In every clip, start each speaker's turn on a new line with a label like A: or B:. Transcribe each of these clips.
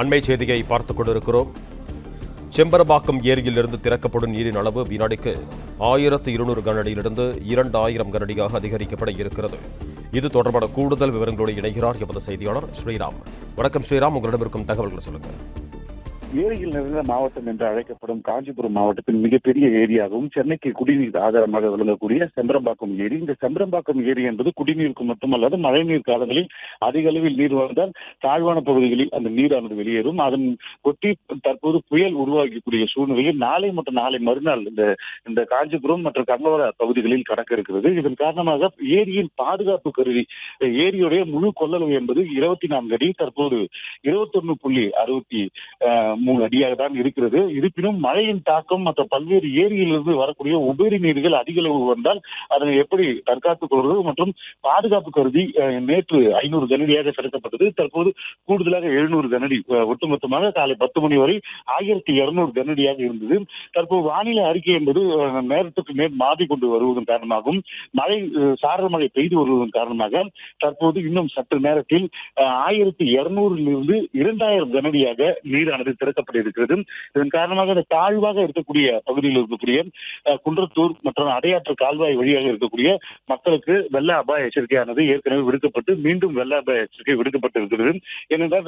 A: அண்மை செய்தியை பார்த்துக் கொண்டிருக்கிறோம். செம்பரம்பாக்கம் ஏரியிலிருந்து திறக்கப்படும் நீரின் அளவு வினாடிக்கு 1200 கனஅடியிலிருந்து 2000 கனஅடியாக அதிகரிக்கப்பட இருக்கிறது. இது தொடர்பான கூடுதல் விவரங்களோடு இணைகிறார் எமது செய்தியாளர் ஸ்ரீராம். வணக்கம் ஸ்ரீராம், உங்களிடம் இருக்கும் தகவல்களை சொல்லுங்கள்.
B: ஏரியில் நிறைந்த மாவட்டம் என்று அழைக்கப்படும் காஞ்சிபுரம் மாவட்டத்தின் மிகப்பெரிய ஏரியாகவும் சென்னைக்கு குடிநீர் ஆதாரமாக விளங்கக்கூடிய செம்பரம்பாக்கம் ஏரி. இந்த செம்பரம்பாக்கம் ஏரி என்பது குடிநீருக்கு மட்டுமல்லாது மழைநீர் காலங்களில் அதிக அளவில் நீர் வந்தால் தாழ்வான பகுதிகளில் அந்த நீரானது வெளியேறும். அதன் ஒட்டி தற்போது புயல் உருவாக்கக்கூடிய சூழ்நிலையில் நாளை மற்றும் நாளை மறுநாள் இந்த காஞ்சிபுரம் மற்றும் கடலோர பகுதிகளில் கடக்க இருக்கிறது. இதன் காரணமாக ஏரியின் பாதுகாப்பு கருதி ஏரியுடைய முழு கொள்ளளவு என்பது 24 அடி, தற்போது 21.63 அடியாக தான் இருக்கிறது. இருப்பினும் மழையின் தாக்கம் மற்ற பல்வேறு ஏரியிலிருந்து வரக்கூடிய உபரி நீர்கள் அதிக அளவு வந்தால் அதனை எப்படி தற்காத்துக் கொள்வது மற்றும் பாதுகாப்பு கருதி நேற்று 500 கனஅடியாக திறக்கப்பட்டது. தற்போது கூடுதலாக 700 கனஅடி, ஒட்டுமொத்தமாக காலை 10 மணி வரை 1200 கனஅடியாக இருந்தது. தற்போது வானிலை அறிக்கை என்பது நேரத்துக்கு நேர் மாறிக்கொண்டு வருவதன் காரணமாகவும் மழை சாரல் மழை பெய்து வருவதன் காரணமாக தற்போது இன்னும் சற்று நேரத்தில் 1200 2000 கனஅடியாக நீரானது திறக்கப்பட இருக்கிறது. இதன் காரணமாக அந்த தாழ்வாக இருக்கக்கூடிய பகுதியில் இருக்கக்கூடிய குன்றத்தூர் மற்றும் அடையாற்று கால்வாய் வழியாக இருக்கக்கூடிய மக்களுக்கு வெள்ள அபாய எச்சரிக்கையானது ஏற்கனவே விடுக்கப்பட்டு மீண்டும் வெள்ள அபாய எச்சரிக்கை விடுக்கப்பட்டிருக்கிறது. ஏனென்றால்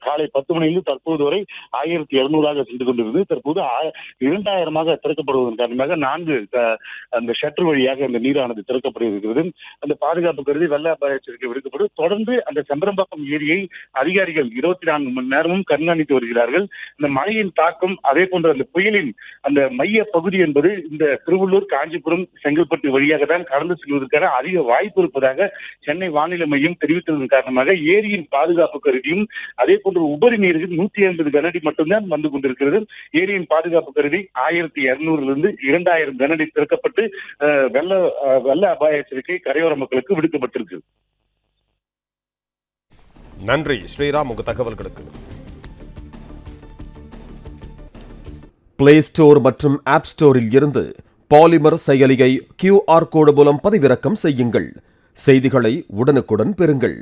B: காலை 10 மணியில் தற்போது வரை 1200 சென்று கொண்டிருந்தது. தற்போது 2000 திறக்கப்படுவதன் காரணமாக 4 அந்த ஷட்டர் வழியாக அந்த நீரானது திறக்கப்பட இருக்கிறது. அந்த பாதுகாப்பு கருதி வெள்ள அபாய எச்சரிக்கை விடுக்கப்படும். தொடர்ந்து அந்த செம்பரம்பாக்கம் ஏரியை அதிகாரிகள் 24 மணி நேரமும் கண்காணித்து வருகிறார்கள். இந்த மழையின் தாக்கம், அதே போன்ற அந்த புயலின் அந்த மைய பகுதி என்பது இந்த திருவள்ளூர், காஞ்சிபுரம், செங்கல்பட்டு வழியாக தான் கடந்து செல்வதற்கான அதிக வாய்ப்பு இருப்பதாக சென்னை வானிலை மையம் தெரிவித்ததன் காரணமாக ஏரியின் பாதுகாப்பு கருதியும் அதே போன்ற உபரி நீர்கள் 150 கனஅடி மட்டும்தான் வந்து கொண்டிருக்கிறது. ஏரியின் பாதுகாப்பு கருதி 1200 2000 கனஅடி திறக்கப்பட்டு வெள்ள அபாய எச்சரிக்கை கரையோர மக்களுக்கு விடுக்கப்பட்டிருக்கு.
A: நன்றி ஸ்ரீராம், உங்க தகவல்களுக்கு. பிளே ஸ்டோர் மற்றும் ஆப் ஸ்டோரில் இருந்து பாலிமர் செயலியை QR கோடு மூலம் பதிவிறக்கம் செய்யுங்கள். செய்திகளை உடனுக்குடன் பெறுங்கள்.